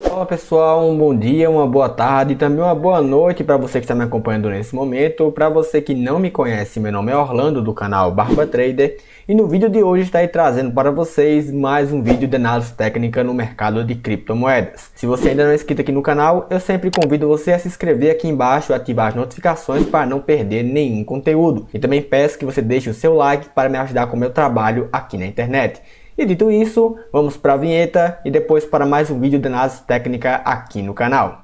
Olá pessoal, um bom dia, uma boa tarde e também uma boa noite para você que está me acompanhando nesse momento. Para você que não me conhece, meu nome é Orlando do canal Barba Trader e no vídeo de hoje estarei trazendo para vocês mais um vídeo de análise técnica no mercado de criptomoedas. Se você ainda não é inscrito aqui no canal, eu sempre convido você a se inscrever aqui embaixo e ativar as notificações para não perder nenhum conteúdo. E também peço que você deixe o seu like para me ajudar com o meu trabalho aqui na internet. E dito isso, vamos para a vinheta e depois para mais um vídeo de análise técnica aqui no canal.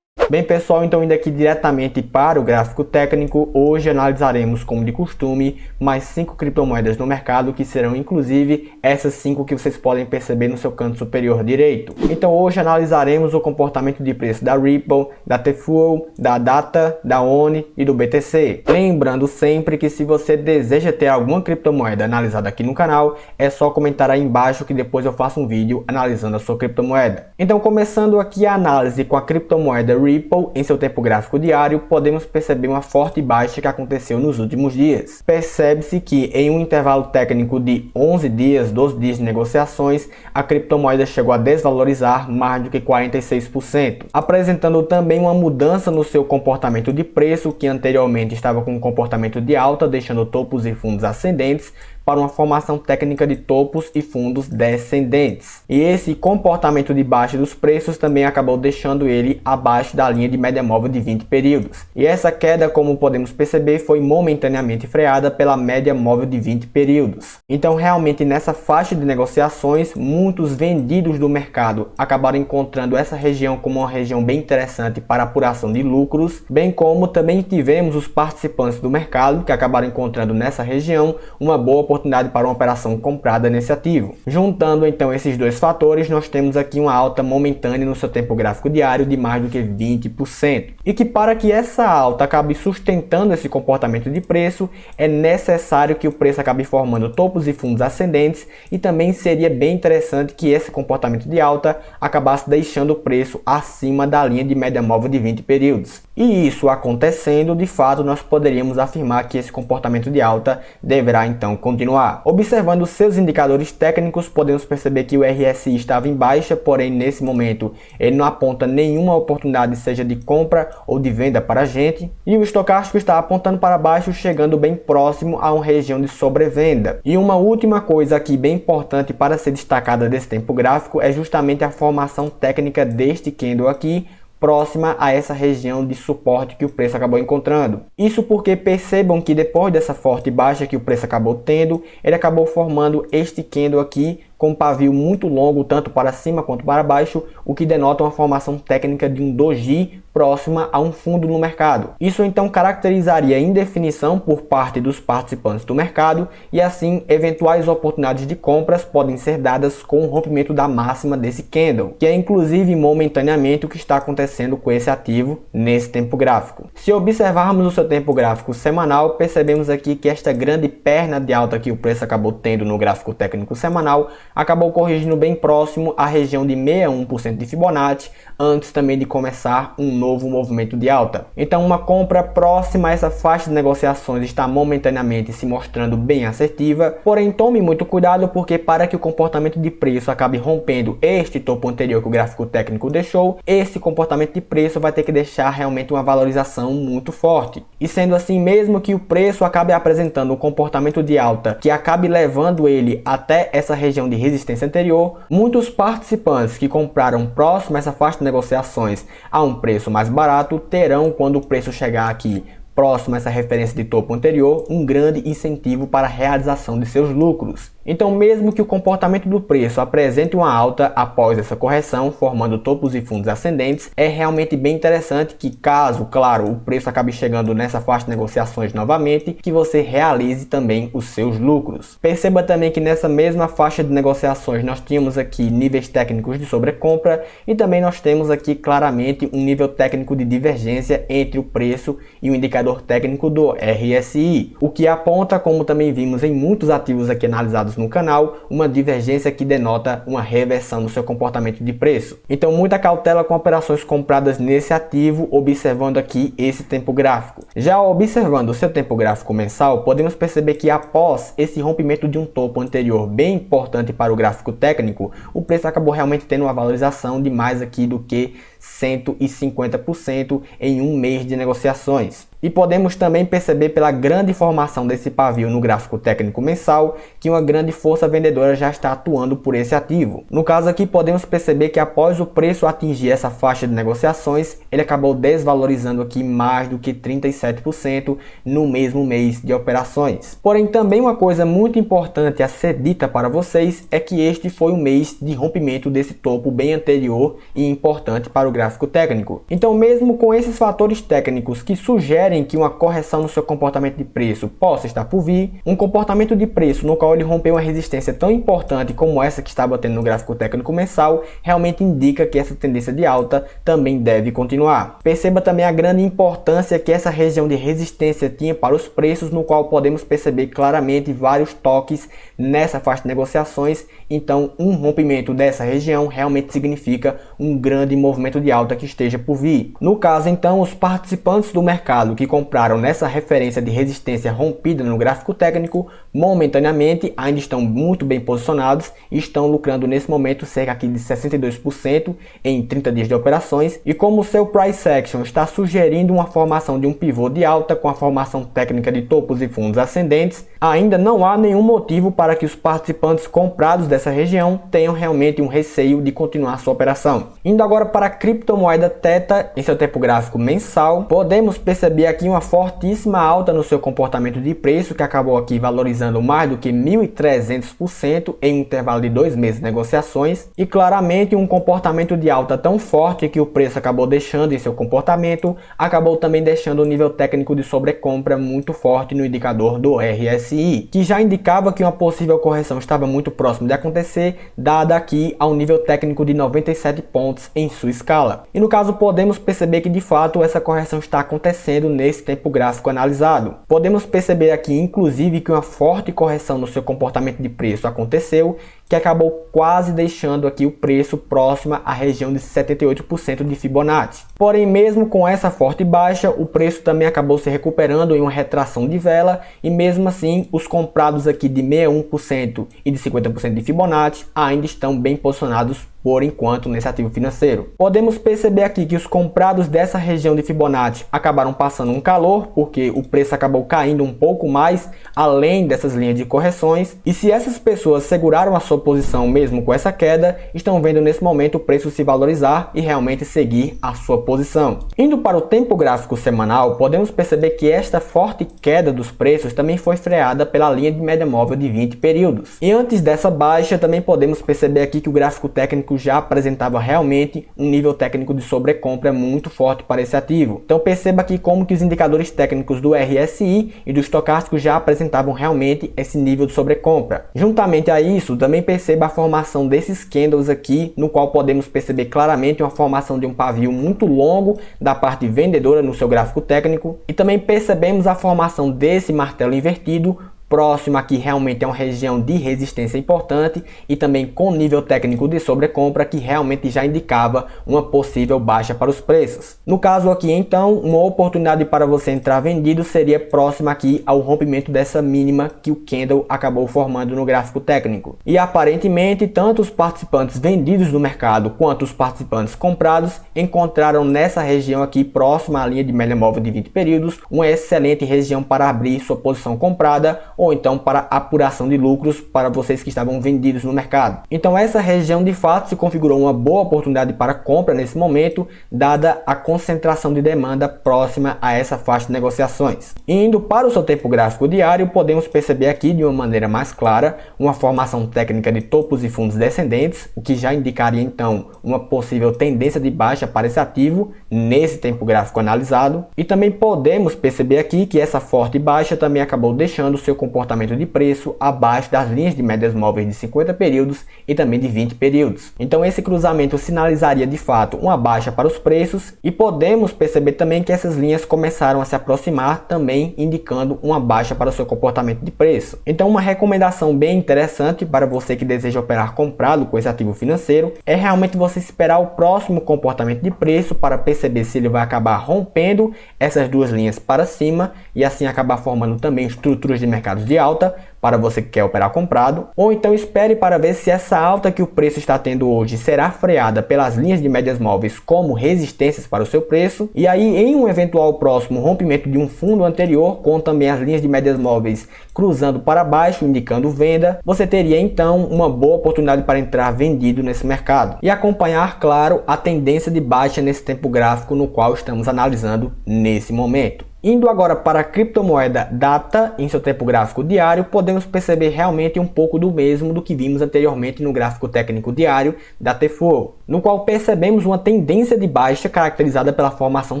Bem pessoal, então indo aqui diretamente para o gráfico técnico, hoje analisaremos, como de costume, mais 5 criptomoedas no mercado, que serão inclusive essas 5 que vocês podem perceber no seu canto superior direito. Então hoje analisaremos o comportamento de preço da Ripple, da T-Fuel, da Data, da ONI e do BTC. Lembrando sempre que se você deseja ter alguma criptomoeda analisada aqui no canal, é só comentar aí embaixo que depois eu faço um vídeo analisando a sua criptomoeda. Então começando aqui a análise com a criptomoeda Ripple, em seu tempo gráfico diário, podemos perceber uma forte baixa que aconteceu nos últimos dias. Percebe-se que em um intervalo técnico de 11 dias, 12 dias de negociações, a criptomoeda chegou a desvalorizar mais do que 46%, apresentando também uma mudança no seu comportamento de preço, que anteriormente estava com um comportamento de alta, deixando topos e fundos ascendentes, para uma formação técnica de topos e fundos descendentes. E esse comportamento de baixa dos preços também acabou deixando ele abaixo da linha de média móvel de 20 períodos. E essa queda, como podemos perceber, foi momentaneamente freada pela média móvel de 20 períodos. Então realmente nessa faixa de negociações, muitos vendidos do mercado acabaram encontrando essa região como uma região bem interessante para apuração de lucros, bem como também tivemos os participantes do mercado que acabaram encontrando nessa região uma boa oportunidade para uma operação comprada nesse ativo. Juntando então esses dois fatores, nós temos aqui uma alta momentânea no seu tempo gráfico diário de mais do que 20%. E que para que essa alta acabe sustentando esse comportamento de preço, é necessário que o preço acabe formando topos e fundos ascendentes, e também seria bem interessante que esse comportamento de alta acabasse deixando o preço acima da linha de média móvel de 20 períodos. E isso acontecendo, de fato, nós poderíamos afirmar que esse comportamento de alta deverá então continuar. Observando seus indicadores técnicos, podemos perceber que o RSI estava em baixa, porém nesse momento ele não aponta nenhuma oportunidade, seja de compra ou de venda para a gente, e o estocástico está apontando para baixo, chegando bem próximo a uma região de sobrevenda. E uma última coisa aqui bem importante para ser destacada desse tempo gráfico é justamente a formação técnica deste candle aqui, próxima a essa região de suporte que o preço acabou encontrando. Isso porque percebam que depois dessa forte baixa que o preço acabou tendo, ele acabou formando este candle aqui com um pavio muito longo, tanto para cima quanto para baixo, o que denota uma formação técnica de um doji próxima a um fundo no mercado. Isso então caracterizaria a indefinição por parte dos participantes do mercado, e assim eventuais oportunidades de compras podem ser dadas com o rompimento da máxima desse candle, que é inclusive momentaneamente o que está acontecendo com esse ativo nesse tempo gráfico. Se observarmos o seu tempo gráfico semanal, percebemos aqui que esta grande perna de alta que o preço acabou tendo no gráfico técnico semanal acabou corrigindo bem próximo à região de 61% de Fibonacci, antes também de começar um novo movimento de alta. Então uma compra próxima a essa faixa de negociações está momentaneamente se mostrando bem assertiva, porém tome muito cuidado, porque para que o comportamento de preço acabe rompendo este topo anterior que o gráfico técnico deixou, esse comportamento de preço vai ter que deixar realmente uma valorização muito forte. E sendo assim, mesmo que o preço acabe apresentando um comportamento de alta que acabe levando ele até essa região de resistência anterior, muitos participantes que compraram próximo a essa faixa de negociações a um preço mais barato terão, quando o preço chegar aqui próximo a essa referência de topo anterior, um grande incentivo para a realização de seus lucros. Então, mesmo que o comportamento do preço apresente uma alta após essa correção, formando topos e fundos ascendentes, é realmente bem interessante que, caso, claro, o preço acabe chegando nessa faixa de negociações novamente, que você realize também os seus lucros. Perceba também que nessa mesma faixa de negociações nós tínhamos aqui níveis técnicos de sobrecompra, e também nós temos aqui claramente um nível técnico de divergência entre o preço e o indicador técnico do RSI, o que aponta, como também vimos em muitos ativos aqui analisados no canal, uma divergência que denota uma reversão no seu comportamento de preço. Então muita cautela com operações compradas nesse ativo, observando aqui esse tempo gráfico. Já observando o seu tempo gráfico mensal, podemos perceber que após esse rompimento de um topo anterior bem importante para o gráfico técnico, o preço acabou realmente tendo uma valorização de mais aqui do que 150% em um mês de negociações. E podemos também perceber pela grande formação desse pavio no gráfico técnico mensal que uma grande força vendedora já está atuando por esse ativo. No caso aqui podemos perceber que após o preço atingir essa faixa de negociações, ele acabou desvalorizando aqui mais do que 37% no mesmo mês de operações. Porém também uma coisa muito importante a ser dita para vocês é que este foi um mês de rompimento desse topo bem anterior e importante para o gráfico técnico. Então mesmo com esses fatores técnicos que sugerem que uma correção no seu comportamento de preço possa estar por vir, um comportamento de preço no qual ele rompeu uma resistência tão importante como essa que está batendo no gráfico técnico mensal, realmente indica que essa tendência de alta também deve continuar. Perceba também a grande importância que essa região de resistência tinha para os preços, no qual podemos perceber claramente vários toques nessa faixa de negociações. Então um rompimento dessa região realmente significa um grande movimento de alta que esteja por vir. No caso então, os participantes do mercado que compraram nessa referência de resistência rompida no gráfico técnico, momentaneamente ainda estão muito bem posicionados e estão lucrando nesse momento cerca aqui de 62% em 30 dias de operações. E como o seu price action está sugerindo uma formação de um pivô de alta com a formação técnica de topos e fundos ascendentes, ainda não há nenhum motivo para que os participantes comprados dessa região tenham realmente um receio de continuar sua operação. Indo agora para a criptomoeda Theta em seu tempo gráfico mensal, podemos perceber aqui uma fortíssima alta no seu comportamento de preço, que acabou aqui valorizando mais do que 1.300% em um intervalo de 2 meses de negociações, e claramente um comportamento de alta tão forte que o preço acabou deixando em seu comportamento, acabou também deixando o nível técnico de sobrecompra muito forte no indicador do RSI, que já indicava que uma possível correção estava muito próximo de acontecer, dada aqui ao nível técnico de 97 pontos em sua escala. E no caso podemos perceber que de fato essa correção está acontecendo nesse tempo gráfico analisado. Podemos perceber aqui inclusive que uma forte correção no seu comportamento de preço aconteceu, que acabou quase deixando aqui o preço próximo à região de 78% de Fibonacci. Porém, mesmo com essa forte baixa, o preço também acabou se recuperando em uma retração de vela, e mesmo assim os comprados aqui de 61% e de 50% de Fibonacci ainda estão bem posicionados por enquanto nesse ativo financeiro. Podemos perceber aqui que os comprados dessa região de Fibonacci acabaram passando um calor, porque o preço acabou caindo um pouco mais além dessas linhas de correções, e se essas pessoas seguraram a sua posição mesmo com essa queda, estão vendo nesse momento o preço se valorizar e realmente seguir a sua posição. Indo para o tempo gráfico semanal, podemos perceber que esta forte queda dos preços também foi freada pela linha de média móvel de 20 períodos. E antes dessa baixa, também podemos perceber aqui que o gráfico técnico já apresentava realmente um nível técnico de sobrecompra muito forte para esse ativo. Então perceba aqui como que os indicadores técnicos do RSI e do estocástico já apresentavam realmente esse nível de sobrecompra. Juntamente a isso, também perceba a formação desses candles aqui, no qual podemos perceber claramente uma formação de um pavio muito longo da parte vendedora no seu gráfico técnico, e também percebemos a formação desse martelo invertido próximo aqui realmente é uma região de resistência importante, e também com nível técnico de sobrecompra que realmente já indicava uma possível baixa para os preços. No caso aqui então, uma oportunidade para você entrar vendido seria próxima aqui ao rompimento dessa mínima que o candle acabou formando no gráfico técnico. E aparentemente tanto os participantes vendidos no mercado quanto os participantes comprados encontraram nessa região aqui próxima à linha de média móvel de 20 períodos uma excelente região para abrir sua posição comprada, ou então para apuração de lucros para vocês que estavam vendidos no mercado. Então essa região de fato se configurou uma boa oportunidade para compra nesse momento, dada a concentração de demanda próxima a essa faixa de negociações. Indo para o seu tempo gráfico diário, podemos perceber aqui de uma maneira mais clara uma formação técnica de topos e fundos descendentes, o que já indicaria então uma possível tendência de baixa para esse ativo nesse tempo gráfico analisado. E também podemos perceber aqui que essa forte baixa também acabou deixando o seu comportamento comportamento de preço abaixo das linhas de médias móveis de 50 períodos e também de 20 períodos. Então esse cruzamento sinalizaria de fato uma baixa para os preços e podemos perceber também que essas linhas começaram a se aproximar, também indicando uma baixa para o seu comportamento de preço. Então uma recomendação bem interessante para você que deseja operar comprado com esse ativo financeiro é realmente você esperar o próximo comportamento de preço para perceber se ele vai acabar rompendo essas duas linhas para cima e assim acabar formando também estruturas de mercados de alta para você que quer operar comprado, ou então espere para ver se essa alta que o preço está tendo hoje será freada pelas linhas de médias móveis como resistências para o seu preço, e aí em um eventual próximo rompimento de um fundo anterior com também as linhas de médias móveis cruzando para baixo, indicando venda, você teria então uma boa oportunidade para entrar vendido nesse mercado e acompanhar, claro, a tendência de baixa nesse tempo gráfico no qual estamos analisando nesse momento. Indo agora para a criptomoeda DATA, em seu tempo gráfico diário, podemos perceber realmente um pouco do mesmo do que vimos anteriormente no gráfico técnico diário da T-Flow, no qual percebemos uma tendência de baixa caracterizada pela formação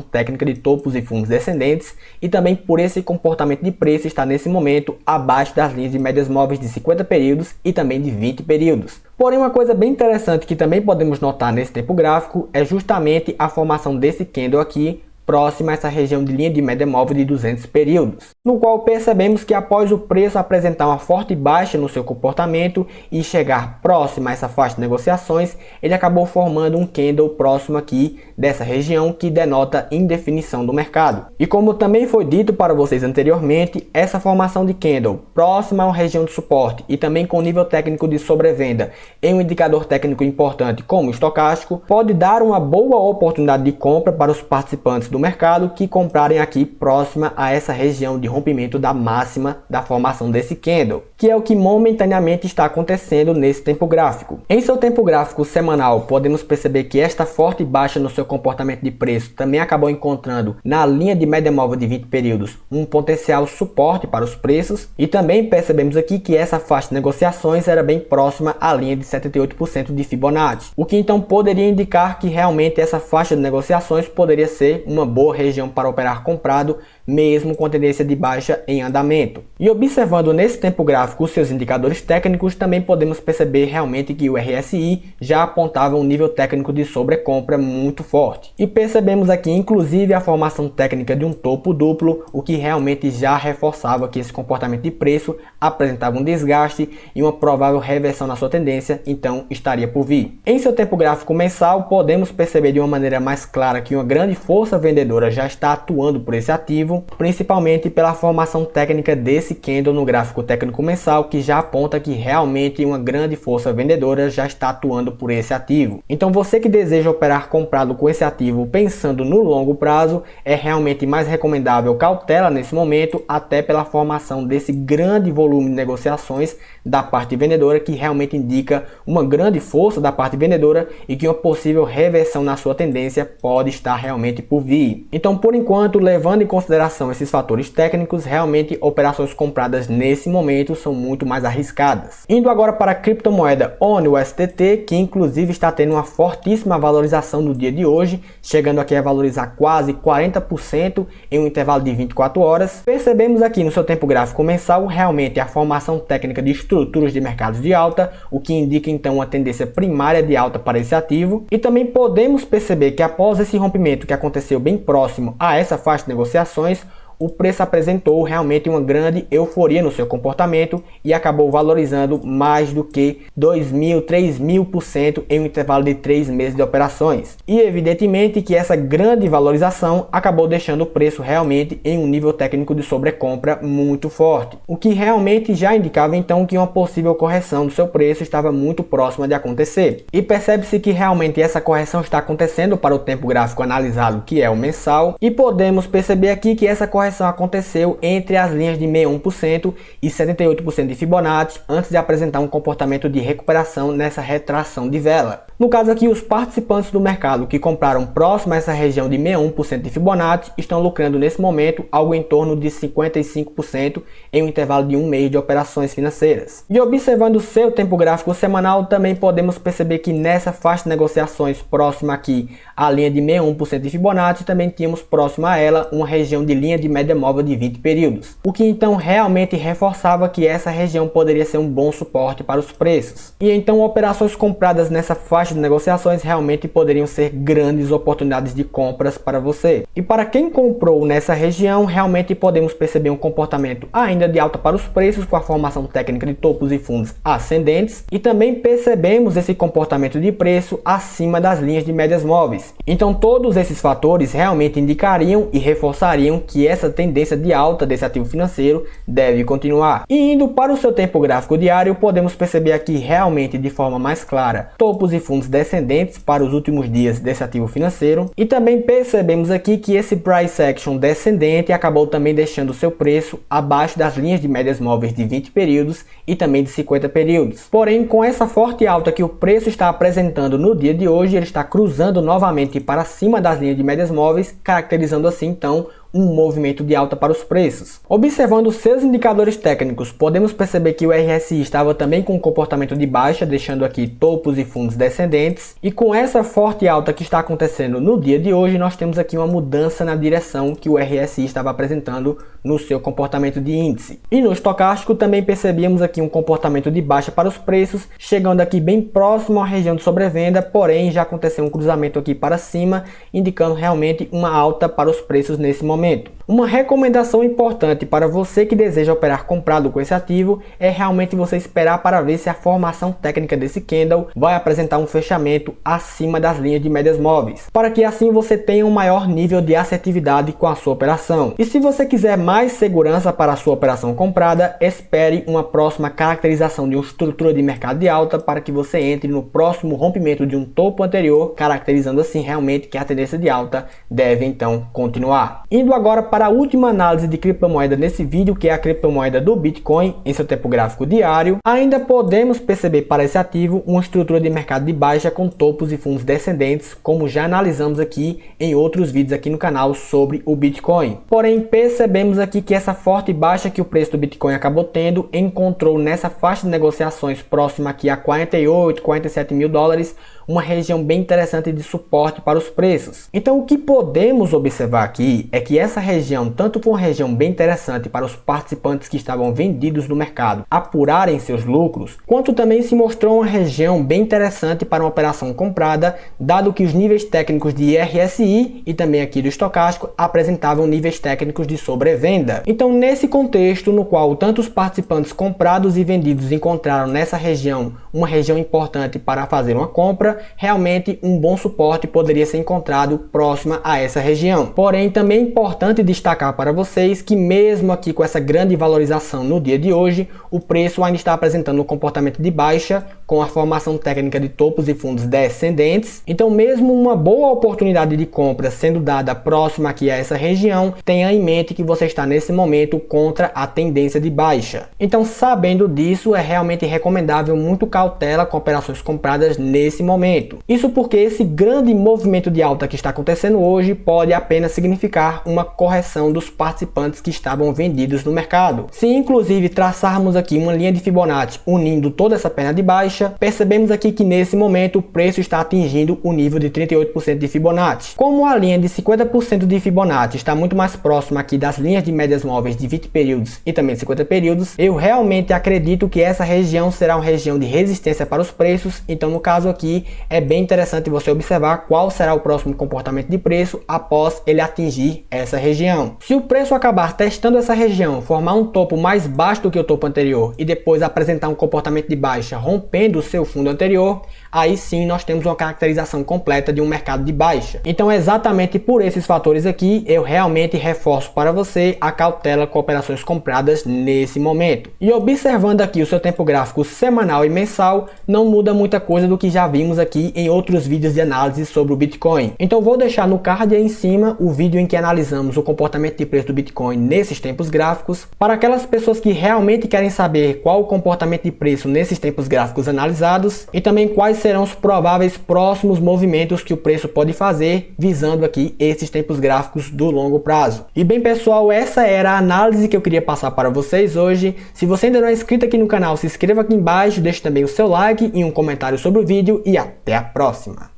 técnica de topos e fundos descendentes e também por esse comportamento de preço estar nesse momento abaixo das linhas de médias móveis de 50 períodos e também de 20 períodos. Porém, uma coisa bem interessante que também podemos notar nesse tempo gráfico é justamente a formação desse candle aqui, próxima a essa região de linha de média móvel de 200 períodos, no qual percebemos que após o preço apresentar uma forte baixa no seu comportamento e chegar próximo a essa faixa de negociações, ele acabou formando um candle próximo aqui dessa região que denota indefinição do mercado. E como também foi dito para vocês anteriormente, essa formação de candle próxima a uma região de suporte e também com nível técnico de sobrevenda em um indicador técnico importante como o estocástico, pode dar uma boa oportunidade de compra para os participantes do mercado que comprarem aqui próxima a essa região de rompimento da máxima da formação desse candle, que é o que momentaneamente está acontecendo nesse tempo gráfico. Em seu tempo gráfico semanal, podemos perceber que esta forte baixa no seu comportamento de preço também acabou encontrando na linha de média móvel de 20 períodos um potencial suporte para os preços e também percebemos aqui que essa faixa de negociações era bem próxima à linha de 78% de Fibonacci, o que então poderia indicar que realmente essa faixa de negociações poderia ser uma boa região para operar comprado, mesmo com tendência de baixa em andamento. E observando nesse tempo gráfico os seus indicadores técnicos, também podemos perceber realmente que o RSI já apontava um nível técnico de sobrecompra muito forte. E percebemos aqui inclusive a formação técnica de um topo duplo, o que realmente já reforçava que esse comportamento de preço apresentava um desgaste e uma provável reversão na sua tendência, então estaria por vir. Em seu tempo gráfico mensal, podemos perceber de uma maneira mais clara que uma grande força vendedora já está atuando por esse ativo, principalmente pela formação técnica desse candle no gráfico técnico mensal, que já aponta que realmente uma grande força vendedora já está atuando por esse ativo. Então você que deseja operar comprado com esse ativo pensando no longo prazo, é realmente mais recomendável cautela nesse momento, até pela formação desse grande volume de negociações da parte vendedora, que realmente indica uma grande força da parte vendedora e que uma possível reversão na sua tendência pode estar realmente por vir. Então, por enquanto, levando em consideração esses fatores técnicos, realmente operações compradas nesse momento são muito mais arriscadas. Indo agora para a criptomoeda ONI USDT, que inclusive está tendo uma fortíssima valorização no dia de hoje, chegando aqui a valorizar quase 40% em um intervalo de 24 horas. Percebemos aqui no seu tempo gráfico mensal realmente a formação técnica de estruturas de mercados de alta, o que indica então uma tendência primária de alta para esse ativo. E também podemos perceber que após esse rompimento que aconteceu bem próximo a essa faixa de negociações, o preço apresentou realmente uma grande euforia no seu comportamento e acabou valorizando mais do que 2.000, 3.000% em um intervalo de 3 meses de operações. E evidentemente que essa grande valorização acabou deixando o preço realmente em um nível técnico de sobrecompra muito forte, o que realmente já indicava então que uma possível correção do seu preço estava muito próxima de acontecer. E percebe-se que realmente essa correção está acontecendo para o tempo gráfico analisado, que é o mensal, e podemos perceber aqui que essa correção aconteceu entre as linhas de 61% e 78% de Fibonacci, antes de apresentar um comportamento de recuperação nessa retração de vela. No caso aqui, os participantes do mercado que compraram próximo a essa região de 61% de Fibonacci estão lucrando nesse momento algo em torno de 55% em um intervalo de um mês de operações financeiras. E observando o seu tempo gráfico semanal, também podemos perceber que nessa faixa de negociações próxima aqui à linha de 61% de Fibonacci, também tínhamos próximo a ela uma região de linha de média móvel de 20 períodos, o que então realmente reforçava que essa região poderia ser um bom suporte para os preços. E então operações compradas nessa faixa de negociações realmente poderiam ser grandes oportunidades de compras para você. E para quem comprou nessa região, realmente podemos perceber um comportamento ainda de alta para os preços com a formação técnica de topos e fundos ascendentes, e também percebemos esse comportamento de preço acima das linhas de médias móveis. Então todos esses fatores realmente indicariam e reforçariam que essa tendência de alta desse ativo financeiro deve continuar. E indo para o seu tempo gráfico diário, podemos perceber aqui realmente de forma mais clara topos e fundos descendentes para os últimos dias desse ativo financeiro, e também percebemos aqui que esse price action descendente acabou também deixando o seu preço abaixo das linhas de médias móveis de 20 períodos e também de 50 períodos. Porém, com essa forte alta que o preço está apresentando no dia de hoje, ele está cruzando novamente para cima das linhas de médias móveis, caracterizando assim então um movimento de alta para os preços. Observando seus indicadores técnicos, podemos perceber que o RSI estava também com um comportamento de baixa, deixando aqui topos e fundos descendentes, e com essa forte alta que está acontecendo no dia de hoje, nós temos aqui uma mudança na direção que o RSI estava apresentando no seu comportamento de índice. E no estocástico também percebíamos aqui um comportamento de baixa para os preços, chegando aqui bem próximo à região de sobrevenda, porém já aconteceu um cruzamento aqui para cima, indicando realmente uma alta para os preços nesse momento. Uma recomendação importante para você que deseja operar comprado com esse ativo é realmente você esperar para ver se a formação técnica desse candle vai apresentar um fechamento acima das linhas de médias móveis, para que assim você tenha um maior nível de assertividade com a sua operação. E se você quiser mais segurança para a sua operação comprada, espere uma próxima caracterização de uma estrutura de mercado de alta para que você entre no próximo rompimento de um topo anterior, caracterizando assim realmente que a tendência de alta deve então continuar. Indo agora para a última análise de criptomoeda nesse vídeo, que é a criptomoeda do Bitcoin em seu tempo gráfico diário, ainda podemos perceber para esse ativo uma estrutura de mercado de baixa com topos e fundos descendentes, como já analisamos aqui em outros vídeos aqui no canal sobre o Bitcoin. Porém, percebemos aqui que essa forte baixa que o preço do Bitcoin acabou tendo encontrou nessa faixa de negociações próxima aqui a 48, 47 mil dólares, uma região bem interessante de suporte para os preços. Então o que podemos observar aqui é que essa região tanto foi uma região bem interessante para os participantes que estavam vendidos no mercado apurarem seus lucros, quanto também se mostrou uma região bem interessante para uma operação comprada, dado que os níveis técnicos de RSI e também aqui do estocástico apresentavam níveis técnicos de sobrevenda. Então nesse contexto no qual tanto os participantes comprados e vendidos encontraram nessa região uma região importante para fazer uma compra, realmente um bom suporte poderia ser encontrado próxima a essa região. Porém, também é importante destacar para vocês que mesmo aqui com essa grande valorização no dia de hoje, o preço ainda está apresentando um comportamento de baixa, com a formação técnica de topos e fundos descendentes. Então, mesmo uma boa oportunidade de compra sendo dada próxima aqui a essa região, tenha em mente que você está nesse momento contra a tendência de baixa. Então, sabendo disso, é realmente recomendável muito cautela com operações compradas nesse momento. Isso porque esse grande movimento de alta que está acontecendo hoje pode apenas significar uma correção dos participantes que estavam vendidos no mercado. Se inclusive traçarmos aqui uma linha de Fibonacci unindo toda essa perna de baixa, percebemos aqui que nesse momento o preço está atingindo o nível de 38% de Fibonacci. Como a linha de 50% de Fibonacci está muito mais próxima aqui das linhas de médias móveis de 20 períodos e também 50 períodos, eu realmente acredito que essa região será uma região de resistência para os preços. Então no caso aqui é bem interessante você observar qual será o próximo comportamento de preço após ele atingir essa região. Se o preço acabar testando essa região, formar um topo mais baixo do que o topo anterior e depois apresentar um comportamento de baixa rompendo o seu fundo anterior, aí sim nós temos uma caracterização completa de um mercado de baixa. Então exatamente por esses fatores aqui, eu realmente reforço para você a cautela com operações compradas nesse momento. E observando aqui o seu tempo gráfico semanal e mensal, não muda muita coisa do que já vimos aqui em outros vídeos de análise sobre o Bitcoin. Então vou deixar no card aí em cima o vídeo em que analisamos o comportamento de preço do Bitcoin nesses tempos gráficos, para aquelas pessoas que realmente querem saber qual o comportamento de preço nesses tempos gráficos analisados e também quais serão os prováveis próximos movimentos que o preço pode fazer, visando aqui esses tempos gráficos do longo prazo. E bem pessoal, essa era a análise que eu queria passar para vocês hoje. Se você ainda não é inscrito aqui no canal, se inscreva aqui embaixo, deixe também o seu like e um comentário sobre o vídeo e até a próxima!